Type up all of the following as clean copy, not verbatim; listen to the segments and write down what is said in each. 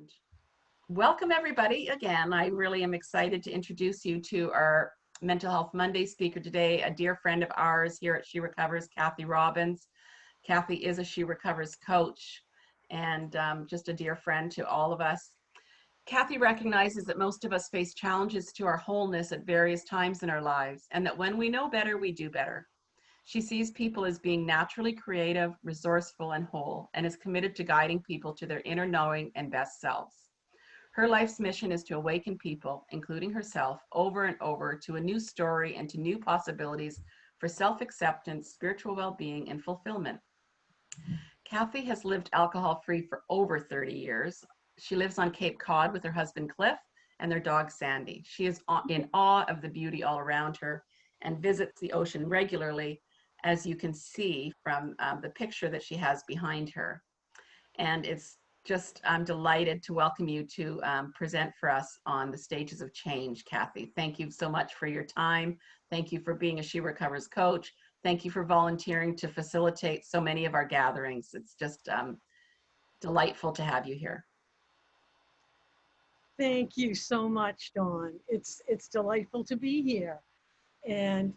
And welcome everybody again. I really am excited to introduce you to our Mental Health Monday speaker today, a dear friend of ours here at She Recovers, Kathy Robbins. Kathy is a She Recovers coach and just a dear friend to all of us. Kathy recognizes that most of us face challenges to our wholeness at various times in our lives, and that when we know better, we do better. She sees people as being naturally creative, resourceful, and whole, and is committed to guiding people to their inner knowing and best selves. Her life's mission is to awaken people, including herself, over and over to a new story and to new possibilities for self-acceptance, spiritual well-being, and fulfillment. Kathy has lived alcohol-free for over 30 years. She lives on Cape Cod with her husband Cliff and their dog Sandy. She is in awe of the beauty all around her and visits the ocean regularly, as you can see from the picture that she has behind her. And it's just, I'm delighted to welcome you to present for us on the stages of change, Kathy. Thank you so much for your time. Thank you for being a She Recovers coach. Thank you for volunteering to facilitate so many of our gatherings. It's just delightful to have you here. Thank you so much, Dawn. It's delightful to be here. And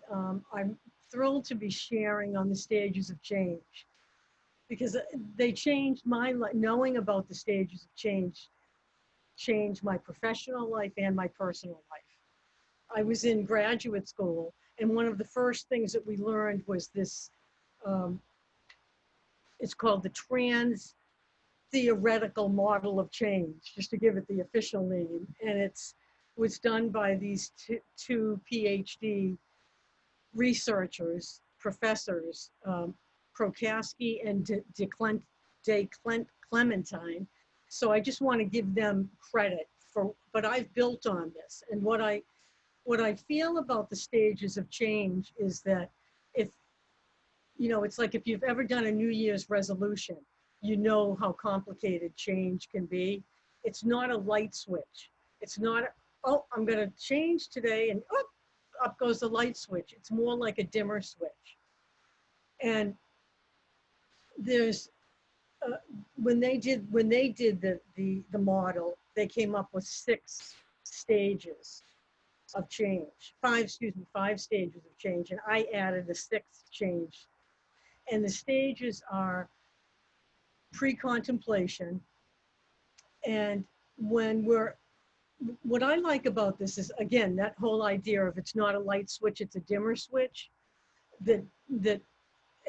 I'm thrilled to be sharing on the stages of change, because they changed my life. Knowing about the stages of change changed my professional life and my personal life. I was in graduate school, and one of the first things that we learned was this, it's called the trans theoretical model of change, just to give it the official name. And it was done by these two PhD researchers, professors, Prochaska and DiClemente. So I just want to give them credit for, but I've built on this. And what I feel about the stages of change is that it's like if you've ever done a New Year's resolution, you know how complicated change can be. It's not a light switch. It's not, oh, I'm going to change today, and oh, up goes the light switch. It's more like a dimmer switch. And there's, when they did the model, they came up with 6 stages of change, 5 stages of change, and I added a 6th change. And the stages are pre-contemplation. And what I like about this is, again, that whole idea of it's not a light switch, it's a dimmer switch, that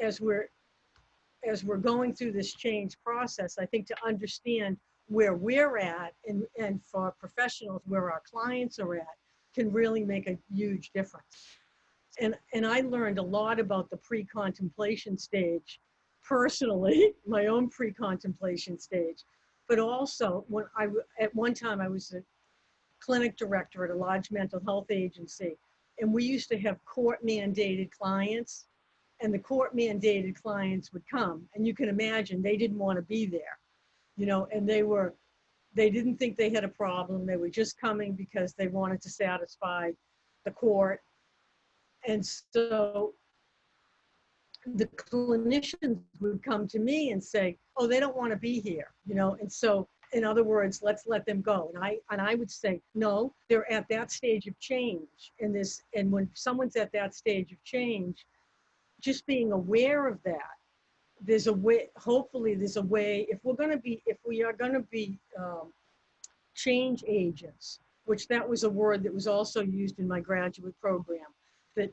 as we're going through this change process, I think to understand where we're at and for professionals, where our clients are at, can really make a huge difference. And I learned a lot about the pre-contemplation stage personally, my own pre-contemplation stage, but also at one time I was a clinic director at a large mental health agency, and we used to have court-mandated clients, and the court-mandated clients would come, and you can imagine they didn't want to be there, and they didn't think they had a problem. They were just coming because they wanted to satisfy the court. And so the clinicians would come to me and say, oh, they don't want to be here, and so, in other words, let's let them go. And I would say, no, they're at that stage of change. And when someone's at that stage of change, just being aware of that, there's a way, hopefully there's a way, if we are going to be change agents, which that was a word that was also used in my graduate program, that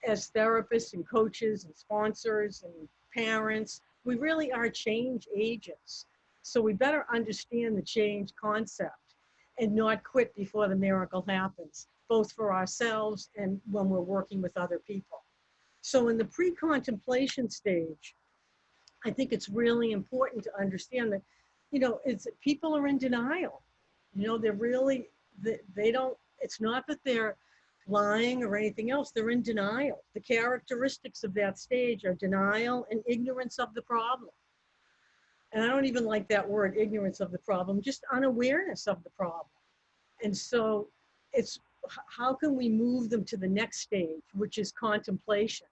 as therapists and coaches and sponsors and parents, we really are change agents. So we better understand the change concept and not quit before the miracle happens, both for ourselves and when we're working with other people. So in the pre-contemplation stage, I think it's really important to understand that, people are in denial. They're really, they don't, it's not that they're lying or anything else, they're in denial. The characteristics of that stage are denial and ignorance of the problem. And I don't even like that word, ignorance of the problem, just unawareness of the problem. And so it's, how can we move them to the next stage, which is contemplation?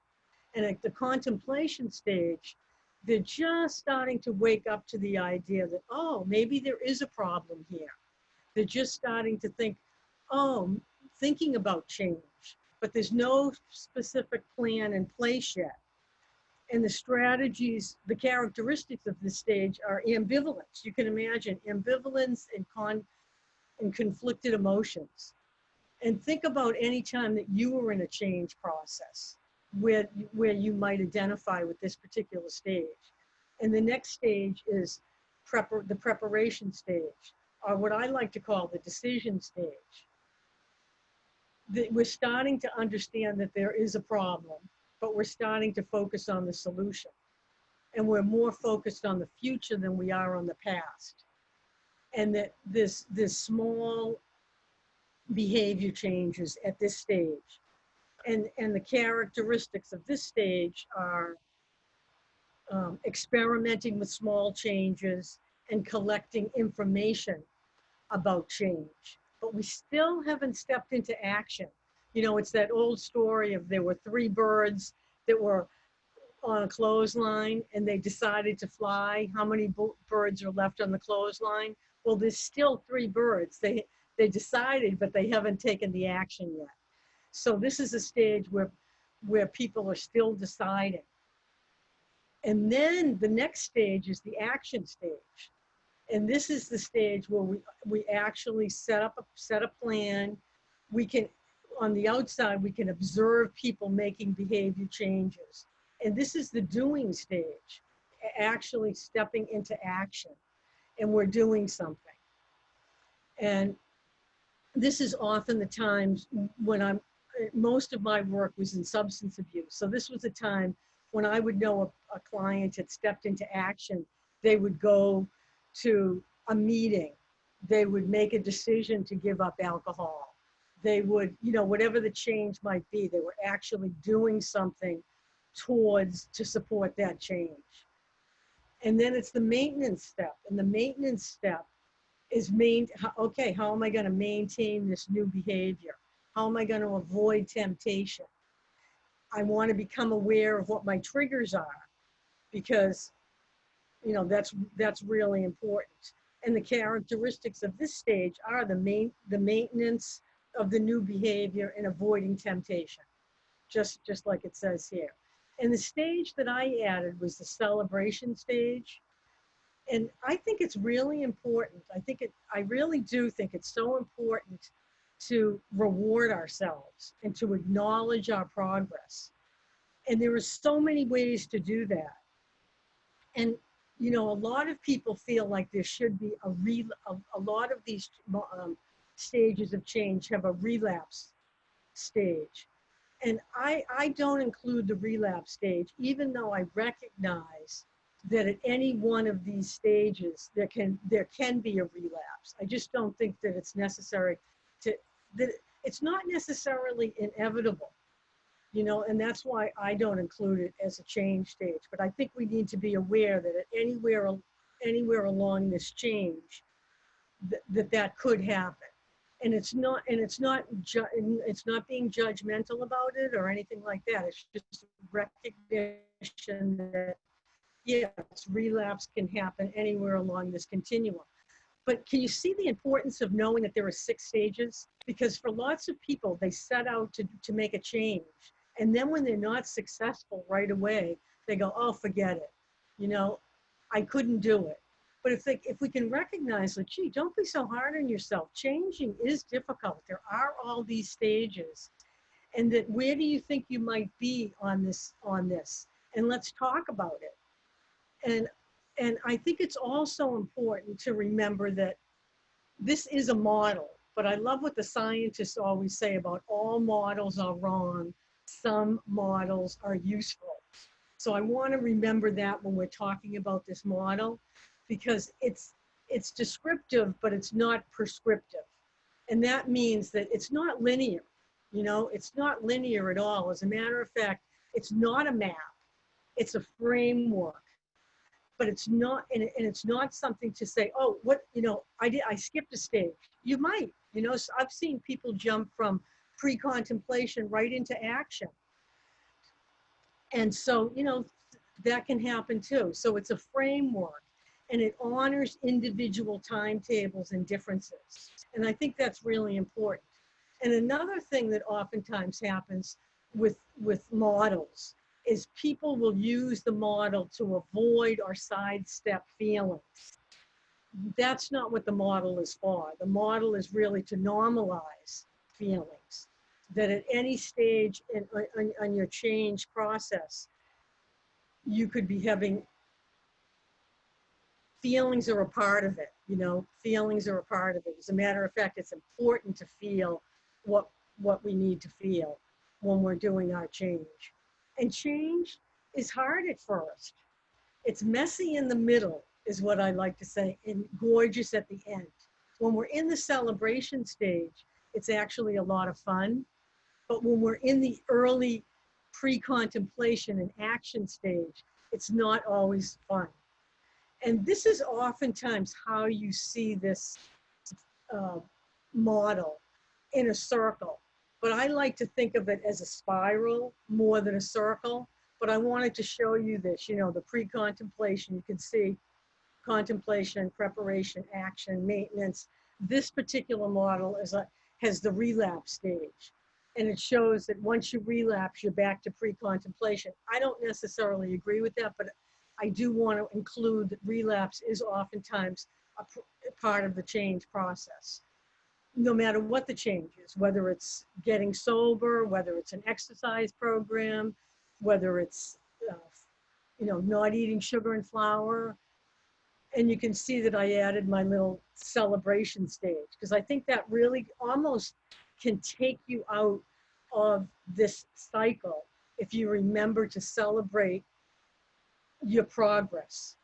And at the contemplation stage, They're just starting to wake up to the idea that, oh, maybe there is a problem here. They're just starting to think, oh, thinking about change, but there's no specific plan in place yet. And the strategies, the characteristics of this stage are ambivalence. You can imagine ambivalence and conflicted emotions. And think about any time that you were in a change process where you might identify with this particular stage. And the next stage is the preparation stage, or what I like to call the decision stage. We're starting to understand that there is a problem, but we're starting to focus on the solution. And we're more focused on the future than we are on the past. And that this small behavior changes at this stage. And the characteristics of this stage are experimenting with small changes and collecting information about change. But we still haven't stepped into action. You know, it's that old story of there were 3 birds that were on a clothesline and they decided to fly. How many birds are left on the clothesline? Well, there's still 3 birds. They decided, but they haven't taken the action yet. So this is a stage where people are still deciding. And then the next stage is the action stage. And this is the stage where we actually set a plan. We can, on the outside, we can observe people making behavior changes. And this is the doing stage, actually stepping into action. And we're doing something. And this is often the times when most of my work was in substance abuse. So this was a time when I would know a client had stepped into action. They would go to a meeting. They would make a decision to give up alcohol. They would, you know, whatever the change might be, they were actually doing something to support that change. And then it's the maintenance step. And the maintenance step is okay, how am I going to maintain this new behavior? How am I going to avoid temptation? I want to become aware of what my triggers are, because, you know, that's really important. And the characteristics of this stage are the maintenance of the new behavior and avoiding temptation, just like it says here. And the stage that I added was the celebration stage. And I think it's really important. I really do think it's so important to reward ourselves and to acknowledge our progress. And there are so many ways to do that. And, you know, a lot of people feel like there should be a lot of these stages of change have a relapse stage. And I don't include the relapse stage, even though I recognize that at any one of these stages, there can be a relapse. I just don't think that it's necessary that it's not necessarily inevitable, you know, and that's why I don't include it as a change stage. But I think we need to be aware that at anywhere along this change, that could happen. And it's not being judgmental about it or anything like that. It's just recognition that, yes, relapse can happen anywhere along this continuum. But can you see the importance of knowing that there are 6 stages? Because for lots of people, they set out to make a change. And then when they're not successful right away, they go, oh, forget it. You know, I couldn't do it. But if we can recognize that, gee, don't be so hard on yourself. Changing is difficult. There are all these stages. And that where do you think you might be on this? And let's talk about it. And I think it's also important to remember that this is a model, but I love what the scientists always say about all models are wrong. Some models are useful. So I want to remember that when we're talking about this model, because it's descriptive, but it's not prescriptive. And that means that it's not linear, you know, it's not linear at all. As a matter of fact, it's not a map, it's a framework. But it's not, and it's not something to say, oh, what, you know, I skipped a stage. You might, you know, so I've seen people jump from pre-contemplation right into action. And so, you know, that can happen too. So it's a framework, and it honors individual timetables and differences. And I think that's really important. And another thing that oftentimes happens with models is people will use the model to avoid or sidestep feelings. That's not what the model is for. The model is really to normalize feelings, that at any stage on your change process, you could be having feelings are a part of it, you know, feelings are a part of it. As a matter of fact, it's important to feel what we need to feel when we're doing our change. And change is hard at first. It's messy in the middle, is what I like to say, and gorgeous at the end. When we're in the celebration stage, it's actually a lot of fun. But when we're in the early pre-contemplation and action stage, it's not always fun. And this is oftentimes how you see this model in a circle. But I like to think of it as a spiral more than a circle. But I wanted to show you this, you know, the pre-contemplation. You can see contemplation, preparation, action, maintenance. This particular model has the relapse stage. And it shows that once you relapse, you're back to pre-contemplation. I don't necessarily agree with that, but I do want to include that relapse is oftentimes a part of the change process. No matter what the change is, whether it's getting sober, whether it's an exercise program, whether it's you know, not eating sugar and flour. And you can see that I added my little celebration stage, because I think that really almost can take you out of this cycle if you remember to celebrate your progress.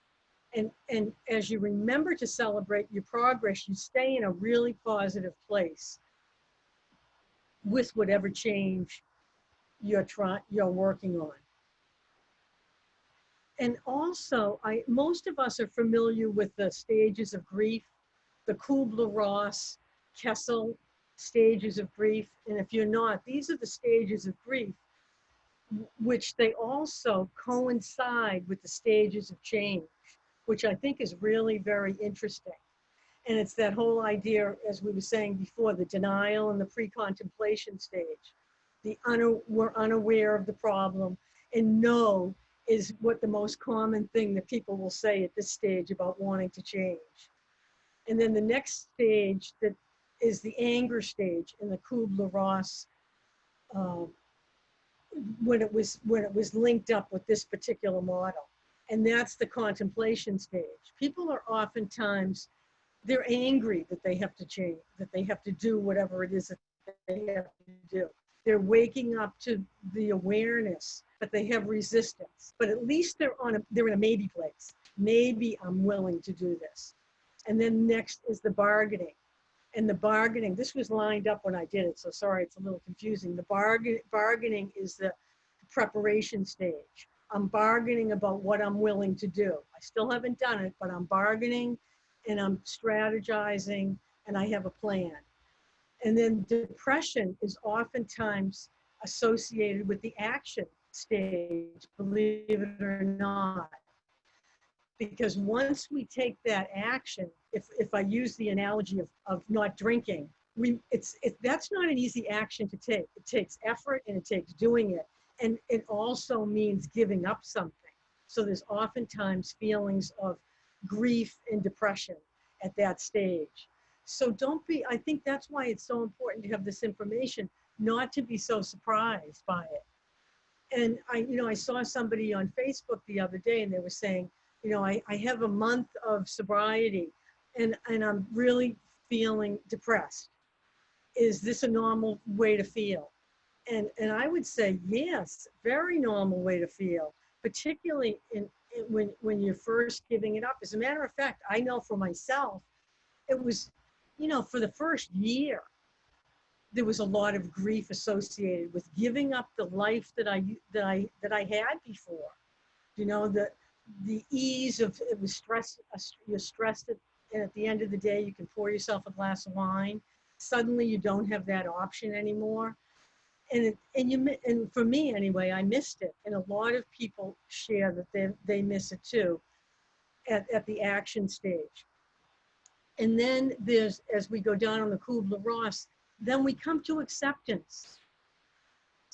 And as you remember to celebrate your progress, you stay in a really positive place with whatever change you're working on. And also, most of us are familiar with the stages of grief, the Kubler-Ross, Kessel stages of grief. And if you're not, these are the stages of grief, which they also coincide with the stages of change, which I think is really very interesting. And it's that whole idea, as we were saying before, the denial and the pre-contemplation stage. We're unaware of the problem, and know is what the most common thing that people will say at this stage about wanting to change. And then the next stage that is the anger stage in the Kubler-Ross, when it was linked up with this particular model. And that's the contemplation stage. People are oftentimes, they're angry that they have to change, that they have to do whatever it is that they have to do. They're waking up to the awareness, but they have resistance. But at least they're in a maybe place. Maybe I'm willing to do this. And then next is the bargaining. And the bargaining, this was lined up when I did it, so sorry, it's a little confusing. The bargaining is the preparation stage. I'm bargaining about what I'm willing to do. I still haven't done it, but I'm bargaining and I'm strategizing and I have a plan. And then depression is oftentimes associated with the action stage, believe it or not. Because once we take that action, if I use the analogy of not drinking, that's not an easy action to take. It takes effort and it takes doing it. And it also means giving up something. So there's oftentimes feelings of grief and depression at that stage. So I think that's why it's so important to have this information, not to be so surprised by it. And I saw somebody on Facebook the other day and they were saying, I have a month of sobriety and I'm really feeling depressed. Is this a normal way to feel? And I would say, yes, very normal way to feel, particularly when you're first giving it up. As a matter of fact, I know for myself, it was, for the first year, there was a lot of grief associated with giving up the life that I had before. The ease of it was stress. You're stressed, and at the end of the day, you can pour yourself a glass of wine. Suddenly, you don't have that option anymore. And for me anyway, I missed it. And a lot of people share that they miss it too at the action stage. And then there's, as we go down on the Kubler-Ross, then we come to acceptance.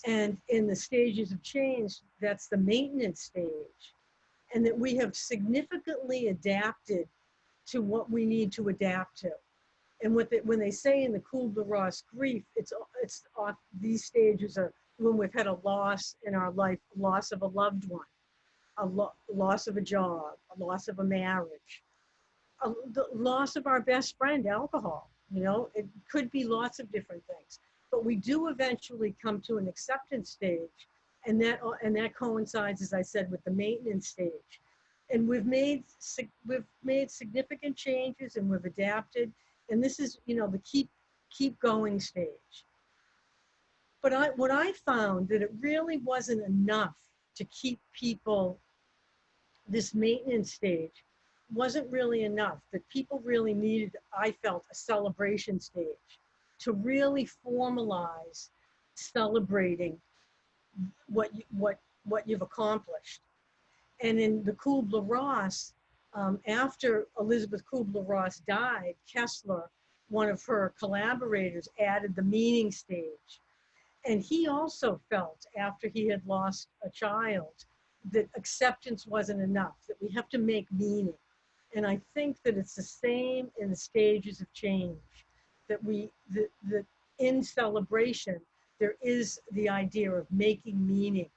And in the stages of change, that's the maintenance stage. And that we have significantly adapted to what we need to adapt to. And when they say in the Kubler-Ross grief, it's off, these stages are when we've had a loss in our life, loss of a loved one, loss of a job, a loss of a marriage, the loss of our best friend, alcohol. You know, it could be lots of different things. But we do eventually come to an acceptance stage, and that coincides, as I said, with the maintenance stage. And we've made significant changes, and we've adapted. And this is, you know, the keep going stage. But what I found that it really wasn't enough to keep people, this maintenance stage wasn't really enough, that people really needed, I felt, a celebration stage to really formalize celebrating what you've accomplished. And in the Kubler-Ross, after Elizabeth Kubler-Ross died, Kessler, one of her collaborators, added the meaning stage. And he also felt, after he had lost a child, that acceptance wasn't enough, that we have to make meaning. And I think that it's the same in the stages of change, that that in celebration, there is the idea of making meaning.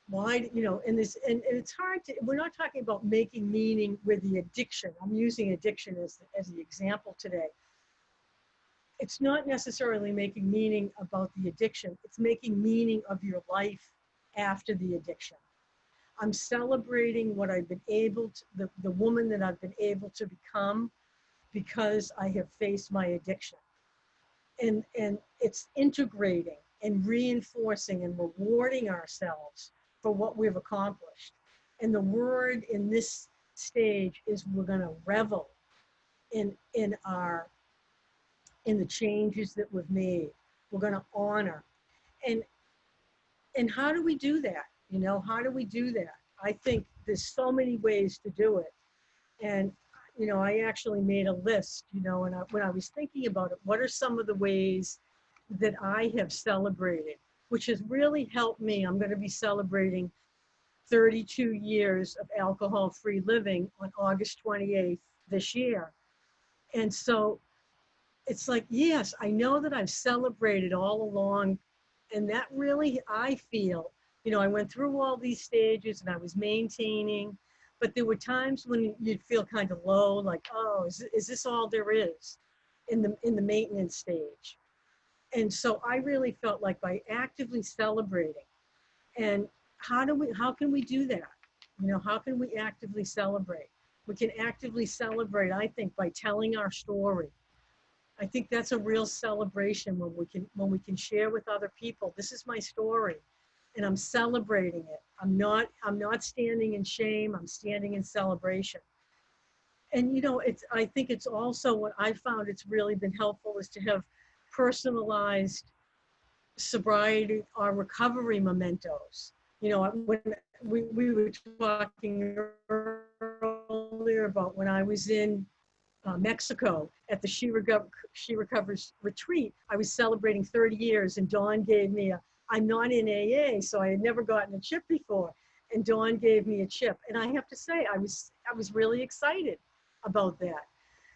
Why, you know, and it's hard to, we're not talking about making meaning with the addiction. I'm using addiction as the example today. It's not necessarily making meaning about the addiction. It's making meaning of your life after the addiction. I'm celebrating what I've been able to, the woman that I've been able to become because I have faced my addiction. And it's integrating and reinforcing and rewarding ourselves for what we've accomplished. And the word in this stage is we're going to revel in the changes that we've made. We're going to honor. And how do we do that? You know, how do we do that? I think there's so many ways to do it. And, you know, I actually made a list, you know, and when I was thinking about it, what are some of the ways that I have celebrated, which has really helped me. I'm going to be celebrating 32 years of alcohol-free living on August 28th this year. And so it's like, yes, I know that I've celebrated all along. And that really, I feel, you know, I went through all these stages and I was maintaining, but there were times when you'd feel kind of low, like, oh, is this all there is in the maintenance stage? And so I really felt like by actively celebrating, and how can we do that? You know, how can we actively celebrate? We can actively celebrate, I think, by telling our story. I think that's a real celebration when we can share with other people, this is my story, and I'm celebrating it. I'm not standing in shame, I'm standing in celebration. And, you know, I think it's also what I found it's really been helpful is to have personalized sobriety or recovery mementos. You know, when we were talking earlier about when I was in Mexico at the She Recovers retreat, I was celebrating 30 years and Dawn gave me I'm not in AA, so I had never gotten a chip before. And Dawn gave me a chip. And I have to say, I was really excited about that.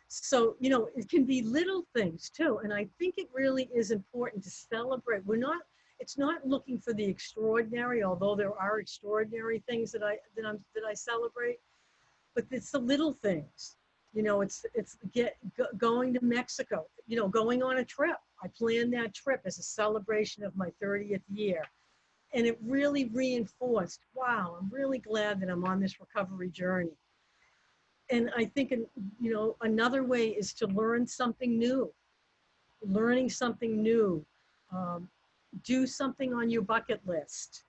So, you know, it can be little things too. And I think it really is important to celebrate. It's not looking for the extraordinary, although there are extraordinary things that I celebrate, but it's the little things. You know, it's going to Mexico, you know, going on a trip. I planned that trip as a celebration of my 30th year. And it really reinforced, wow, I'm really glad that I'm on this recovery journey. And I think, you know, another way is to learn something new. Learning something new. Do something on your bucket list.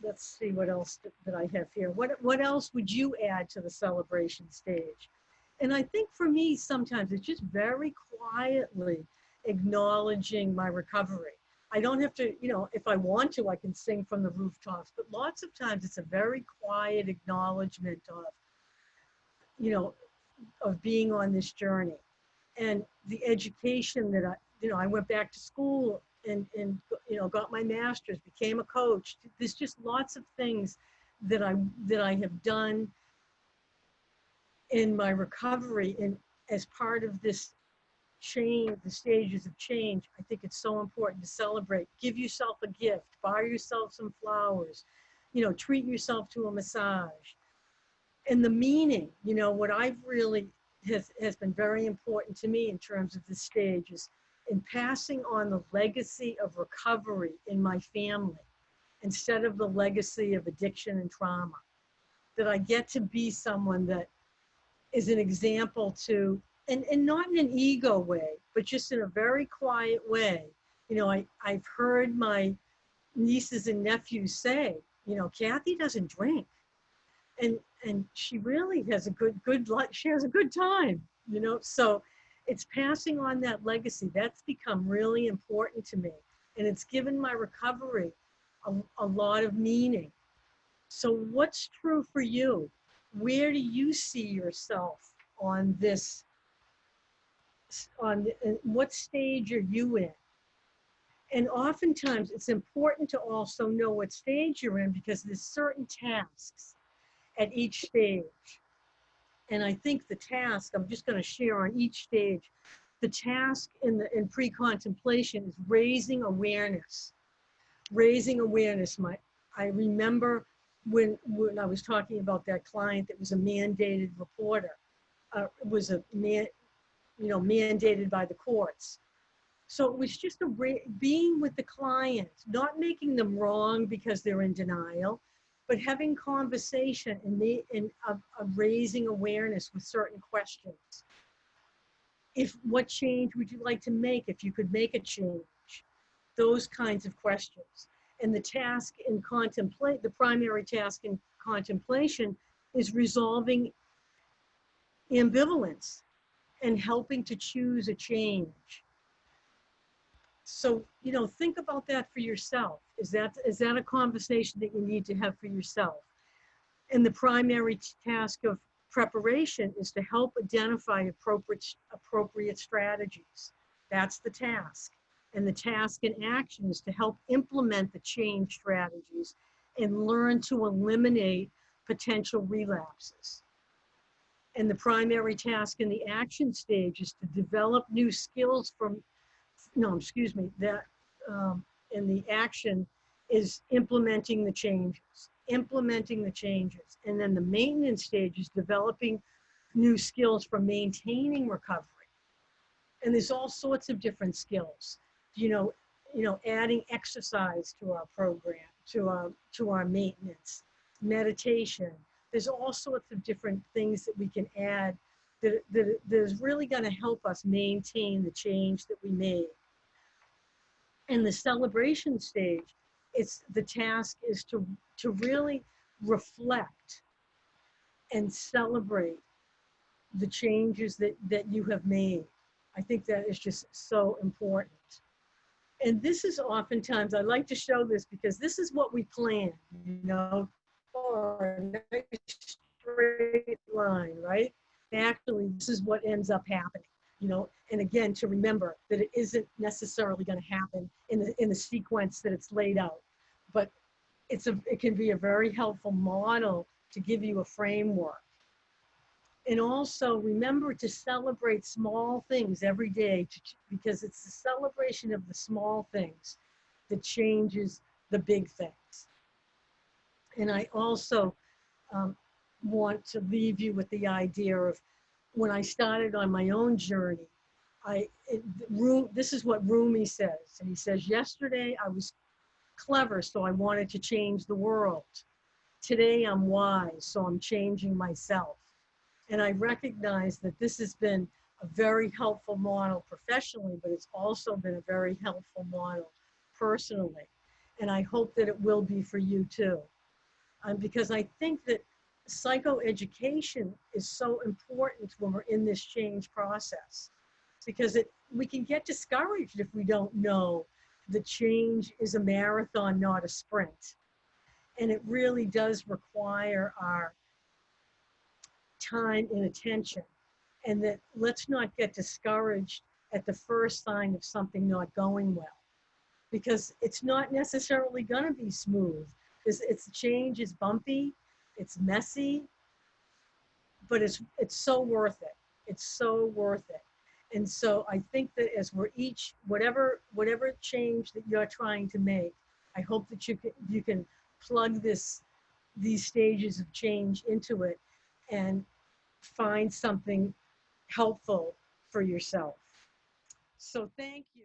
Let's see what else that I have here. What else would you add to the celebration stage? And I think for me, sometimes it's just very quietly acknowledging my recovery. I don't have to, you know, if I want to, I can sing from the rooftops, but lots of times it's a very quiet acknowledgement of, you know, of being on this journey. And the education that I went back to school and you know, got my master's, became a coach. There's just lots of things that I have done in my recovery, and as part of this change, the stages of change. I think it's so important to celebrate. Give yourself a gift, buy yourself some flowers, you know, treat yourself to a massage. And the meaning, you know, what I've really has been very important to me in terms of this stage is in passing on the legacy of recovery in my family instead of the legacy of addiction and trauma. That I get to be someone that is an example to, and not in an ego way, but just in a very quiet way. You know, I've heard my nieces and nephews say, you know, Kathy doesn't drink. And she really has she has a good time, you know? So it's passing on that legacy. That's become really important to me. And it's given my recovery a lot of meaning. So what's true for you? Where do you see yourself on this, what stage are you in? And oftentimes it's important to also know what stage you're in, because there's certain tasks at each stage. And I think the task, I'm just going to share on each stage, the task in pre-contemplation is raising awareness. Raising awareness. I remember when I was talking about that client that was a mandated reporter, was a man, you know, mandated by the courts. So it was just being with the client, not making them wrong because they're in denial, but having conversation and raising awareness with certain questions. What change would you like to make if you could make a change? Those kinds of questions. And the task in the primary task in contemplation is resolving ambivalence and helping to choose a change. So, you know, think about that for yourself. Is that a conversation that you need to have for yourself? And the primary task of preparation is to help identify appropriate strategies. That's the task. And the task in action is to help implement the change strategies and learn to eliminate potential relapses. And the primary task in the action stage is to develop new skills in the action is implementing the changes. And then the maintenance stage is developing new skills for maintaining recovery. And there's all sorts of different skills. You know, adding exercise to our program, to our maintenance, meditation. There's all sorts of different things that we can add that is really going to help us maintain the change that we made. And the celebration stage, the task is to really reflect and celebrate the changes that you have made. I think that is just so important. And this is oftentimes, I like to show this because this is what we plan, you know, or a nice straight line, right? Actually, this is what ends up happening, you know. And again, to remember that it isn't necessarily going to happen in the sequence that it's laid out, but it can be a very helpful model to give you a framework. And also remember to celebrate small things every day, because it's the celebration of the small things that changes the big things. And I also want to leave you with the idea of when I started on my own journey, this is what Rumi says. And he says, yesterday I was clever, so I wanted to change the world. Today I'm wise, so I'm changing myself. And I recognize that this has been a very helpful model professionally, but it's also been a very helpful model personally. And I hope that it will be for you too. Because I think that psychoeducation is so important when we're in this change process. because we can get discouraged if we don't know the change is a marathon, not a sprint. And it really does require our time and attention. And that let's not get discouraged at the first sign of something not going well, because it's not necessarily going to be smooth. It's change is bumpy, it's messy, but it's so worth it. It's so worth it. And so I think that as we're each, whatever change that you're trying to make, I hope that you can plug these stages of change into it and find something helpful for yourself. So thank you.